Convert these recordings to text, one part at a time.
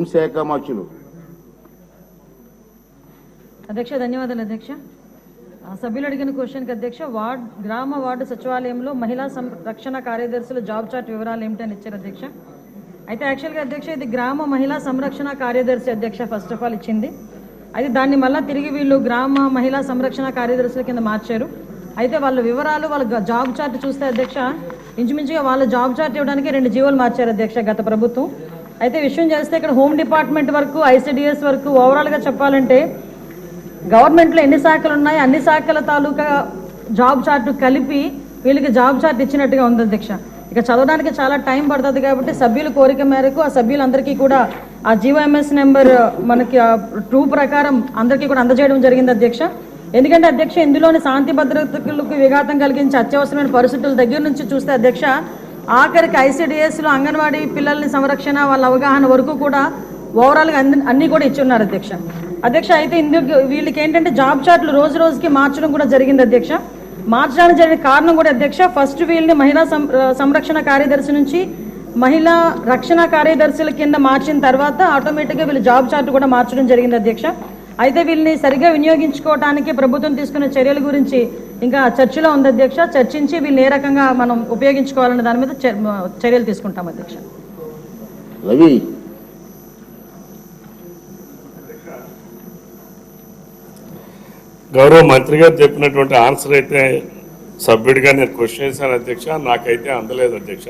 హోంశాఖ మార్చులు. అధ్యక్ష ధన్యవాదాలు అధ్యక్ష. సభ్యులు అడిగిన క్వశ్చన్కి అధ్యక్ష గ్రామ వార్డు సచివాలయంలో మహిళా సంరక్షణ కార్యదర్శుల జాబ్ చార్ట్ వివరాలు ఏమిటని ఇచ్చారు అధ్యక్ష. అయితే యాక్చువల్గా అధ్యక్ష ఇది గ్రామ మహిళా సంరక్షణ కార్యదర్శి అధ్యక్ష ఫస్ట్ ఆఫ్ ఆల్ ఇచ్చింది. అయితే దాన్ని మళ్ళీ తిరిగి వీళ్ళు గ్రామ మహిళా సంరక్షణ కార్యదర్శుల కింద మార్చారు. అయితే వాళ్ళ వివరాలు వాళ్ళ జాబ్ చార్ట్ చూస్తే అధ్యక్ష ఇంచుమించుగా వాళ్ళ జాబ్ చార్ట్ ఇవ్వడానికి 2 జీవోలు మార్చారు అధ్యక్ష గత ప్రభుత్వం. అయితే విషయం చేస్తే ఇక్కడ హోమ్ డిపార్ట్మెంట్ వరకు ICDS వరకు ఓవరాల్గా చెప్పాలంటే గవర్నమెంట్లో ఎన్ని శాఖలు ఉన్నాయి అన్ని శాఖల తాలూకా జాబ్ చార్ట్ కలిపి వీళ్ళకి జాబ్ చార్ట్ ఇచ్చినట్టుగా ఉంది అధ్యక్ష. ఇక చదవడానికి చాలా టైం పడుతుంది కాబట్టి సభ్యుల కోరిక మేరకు ఆ సభ్యులందరికీ కూడా ఆ GOMS నెంబర్ మనకి 2 ప్రకారం అందరికీ కూడా అందజేయడం జరిగింది అధ్యక్ష. ఎందుకంటే అధ్యక్ష ఇందులోని శాంతి భద్రతలకు విఘాతం కలిగించే అత్యవసరమైన పరిస్థితుల దగ్గర నుంచి చూస్తే అధ్యక్ష ఆఖరికి ICDSలో అంగన్వాడీ పిల్లల్ని సంరక్షణ వాళ్ళ అవగాహన వరకు కూడా ఓవరాల్గా అన్నీ కూడా ఇచ్చున్నారు అధ్యక్ష. అయితే ఇందుకు వీళ్ళకి ఏంటంటే జాబ్ చార్ట్లు రోజు రోజుకి మార్చడం కూడా జరిగింది అధ్యక్ష. మార్చడానికి జరిగిన కారణం కూడా అధ్యక్ష ఫస్ట్ వీళ్ళని మహిళా సంరక్షణ కార్యదర్శి నుంచి మహిళా రక్షణ కార్యదర్శుల కింద మార్చిన తర్వాత ఆటోమేటిక్గా వీళ్ళు జాబ్ చార్ట్ కూడా మార్చడం జరిగింది అధ్యక్ష. అయితే వీళ్ళని సరిగ్గా వినియోగించుకోవడానికి ప్రభుత్వం తీసుకున్న చర్యల గురించి ఇంకా చర్చలో ఉంది అధ్యక్ష. చర్చించి వీళ్ళని ఏ రకంగా మనం ఉపయోగించుకోవాలనే దాని మీద చర్యలు తీసుకుంటాం అధ్యక్ష. గౌరవ మంత్రి గారు చెప్పినటువంటి ఆన్సర్ అయితే సభ్యుడిగా నేను క్వశ్చన్ చేశాను అధ్యక్ష, నాకైతే అందలేదు అధ్యక్ష.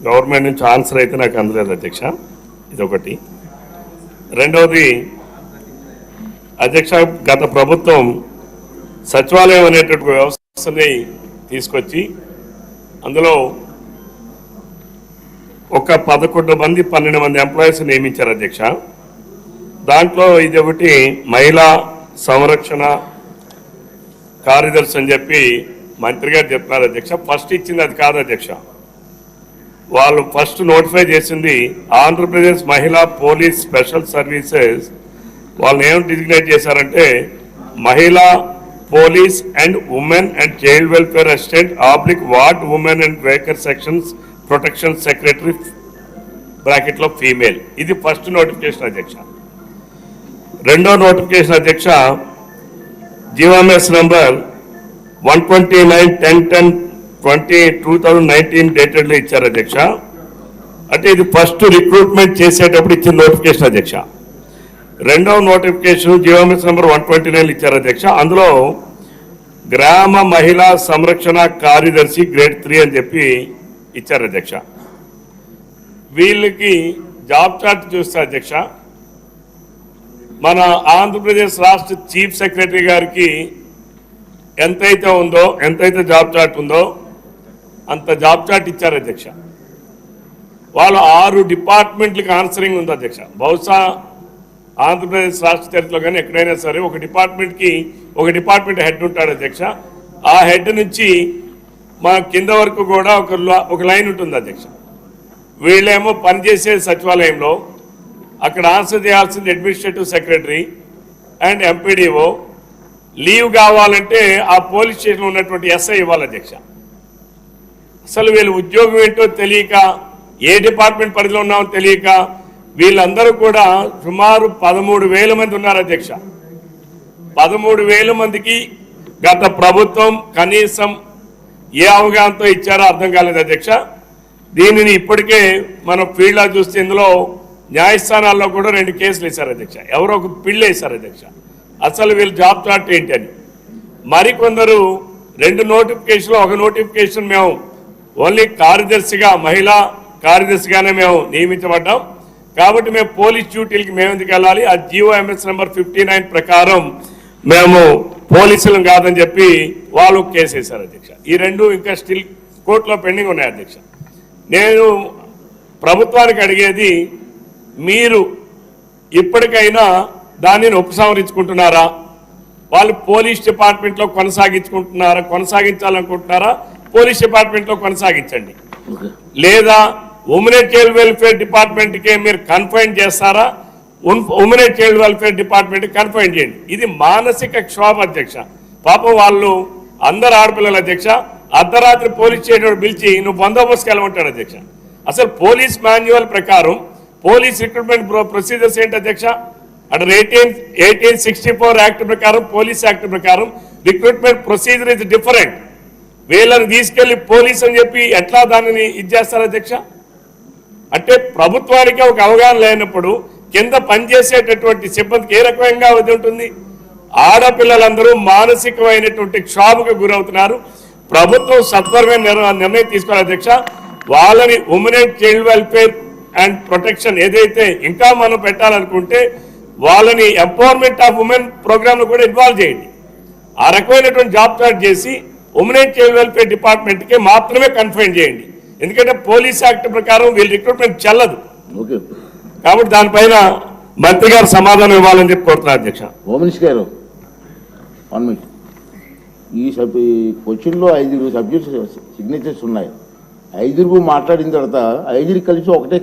గవర్నమెంట్ నుంచి ఆన్సర్ అయితే నాకు అందలేదు అధ్యక్ష. ఇదొకటి. రెండవది అధ్యక్ష గత ప్రభుత్వం సచివాలయం అనేటువంటి వ్యవస్థని తీసుకొచ్చి అందులో ఒక 11 మంది 12 మంది ఎంప్లాయీస్ నియమించారు అధ్యక్ష. దాంట్లో ఇది ఒకటి మహిళా సంరక్షణ కార్యదర్శి అని చెప్పి మంత్రి గారు చెప్తున్నారు అధ్యక్ష. ఫస్ట్ ఇచ్చింది అది కాదు అధ్యక్ష. వాళ్ళు ఫస్ట్ నోటిఫై చేసింది ఆంధ్రప్రదేశ్ మహిళా పోలీస్ స్పెషల్ సర్వీసెస్. వాళ్ళని ఏం డిజిగ్నేట్ చేశారంటే మహిళా police and women and child welfare assistant ward women and weaker sections protection secretary బ్రాకెట్లో ఫీమేల్. ఇది ఫస్ట్ నోటిఫికేషన్ అధ్యక్ష. రెండో నోటిఫికేషన్ అధ్యక్ష GOMS నంబర్ 129/10/2019 డేటెడ్లో ఇచ్చారు అధ్యక్ష. అంటే ఇది ఫస్ట్ రిక్రూట్మెంట్ చేసేటప్పుడు ఇచ్చిన నోటిఫికేషన్ అధ్యక్ష. రెండవ నోటిఫికేషన్ GOMS నంబర్ 129 ఇచ్చారు అధ్యక్ష. అందులో గ్రామ మహిళా సంరక్షణ కార్యదర్శి గ్రేడ్ 3 అని చెప్పి ఇచ్చారు అధ్యక్ష. వీళ్ళకి జాబ్ చార్ట్ చూస్తే అధ్యక్ష మన ఆంధ్రప్రదేశ్ రాష్ట్ర చీఫ్ సెక్రటరీ గారికి ఎంతైతే జాబ్ చార్ట్ ఉందో అంత జాబ్ చార్ట్ ఇచ్చారు అధ్యక్ష. వాళ్ళు 6 డిపార్ట్మెంట్లకు ఆన్సరింగ్ ఉంది అధ్యక్ష. బహుశా ఆంధ్రప్రదేశ్ రాష్ట్ర చరిత్రలో కానీ ఎక్కడైనా సరే ఒక డిపార్ట్మెంట్ హెడ్ ఉంటాడు అధ్యక్ష. ఆ హెడ్ నుంచి మా కింద వరకు కూడా ఒక లైన్ ఉంటుంది అధ్యక్ష. వీళ్ళేమో పనిచేసే సచివాలయంలో అక్కడ ఆన్సర్ చేయాల్సింది administrative secretary and MPDO. Leave కావాలంటే ఆ పోలీస్ స్టేషన్లో ఉన్నటువంటి SI ఇవ్వాలి అధ్యక్ష. అసలు వీళ్ళు ఉద్యోగం ఏంటో తెలియక ఏ డిపార్ట్మెంట్ పరిధిలో ఉన్నామో తెలియక వీళ్ళందరూ కూడా సుమారు 13,000 మంది ఉన్నారు అధ్యక్ష. 13,000 మందికి గత ప్రభుత్వం కనీసం ఏ అవగాహనతో ఇచ్చారో అర్థం కాలేదు అధ్యక్ష. దీనిని ఇప్పటికే మనం ఫీల్డ్లో చూస్తే ఇందులో న్యాయస్థానాల్లో కూడా 2 కేసులు వేశారు అధ్యక్ష. ఎవరో ఒక పిల్లి వేశారు అధ్యక్ష. అసలు వీళ్ళు జాబ్ చార్ట్ ఏంటి అని. మరికొందరు 2 నోటిఫికేషన్లు ఒక నోటిఫికేషన్ మేము ఓన్లీ మహిళా కార్యదర్శిగానే మేము నియమించబడ్డాం కాబట్టి మేము పోలీస్ డ్యూటీలకి మేము ఎందుకు వెళ్ళాలి, ఆ GOMS నంబర్ 59 ప్రకారం మేము పోలీసులం కాదని చెప్పి వాళ్ళు కేసు వేశారు అధ్యక్ష. ఈ 2 ఇంకా స్టిల్ కోర్టులో పెండింగ్ ఉన్నాయి అధ్యక్ష. నేను ప్రభుత్వానికి అడిగేది మీరు ఇప్పటికైనా దానిని ఉపసంహరించుకుంటున్నారా, వాళ్ళు పోలీస్ డిపార్ట్మెంట్లో కొనసాగించాలనుకుంటున్నారా, పోలీస్ డిపార్ట్మెంట్లో కొనసాగించండి, లేదా ఉమెన్ అండ్ చైల్డ్ వెల్ఫేర్ డిపార్ట్మెంట్కే మీరు కన్ఫైన్ చేస్తారా, women and child welfare department confine చేయండి. ఇది మానసిక క్షోభ అధ్యక్ష. పాపం వాళ్ళు అందరు ఆడపిల్లల అధ్యక్ష. అర్ధరాత్రి పోలీస్ స్టేషన్ పిలిచి నువ్వు బందోబస్తుకి వెళ్ళమంటాడు అధ్యక్ష. అసలు పోలీస్ మాన్యువల్ ప్రకారం పోలీస్ రిక్రూట్మెంట్ ప్రొసీజర్స్ ఏంటి అధ్యక్ష? అండర్ 1864 యాక్ట్ ప్రకారం, పోలీస్ యాక్ట్ ప్రకారం రిక్రూట్మెంట్ ప్రొసీజర్ ఇస్ డిఫరెంట్. వీళ్ళని తీసుకెళ్లి పోలీస్ అని చెప్పి ఎట్లా దానిని చేస్తారు అధ్యక్ష? అంటే ప్రభుత్వానికి ఒక అవగాహన లేనప్పుడు కింద పనిచేసేటటువంటి సిబ్బందికి ఏ రకంగా అది ఉంటుంది? ఆడపిల్లలందరూ మానసికమైనటువంటి క్షోభకు గురవుతున్నారు. ప్రభుత్వం సత్వరమైన నిర్ణయం తీసుకోవాలి అధ్యక్ష. వాళ్ళని women and child welfare and protection ఏదైతే ఇంకా మనం పెట్టాలనుకుంటే వాళ్ళని ఎంపవర్మెంట్ ఆఫ్ ఉమెన్ ప్రోగ్రామ్ కూడా ఇన్వాల్వ్ చేయండి. ఆ రకమైనటువంటి జాబ్ చార్ట్ చేసి ఉమెన్ అండ్ చైల్డ్ వెల్ఫేర్ డిపార్ట్మెంట్కి మాత్రమే కన్ఫైన్ చేయండి. ఎందుకంటే పోలీస్ యాక్ట్ ప్రకారం వీళ్ళ రిక్రూట్మెంట్ చెల్లదు. కాబట్టి దానిపైన మంత్రి గారు సమాధానం ఇవ్వాలని చెప్పి కోరుతున్నారు అధ్యక్ష. హోమ్ మినిస్టర్ గారు 1 minute. ఈ క్వశ్చన్లో 5 సబ్జెక్ట్స్ సిగ్నేచర్స్ ఉన్నాయి. 5 మాట్లాడిన తర్వాత 5 కలిసి ఒకటే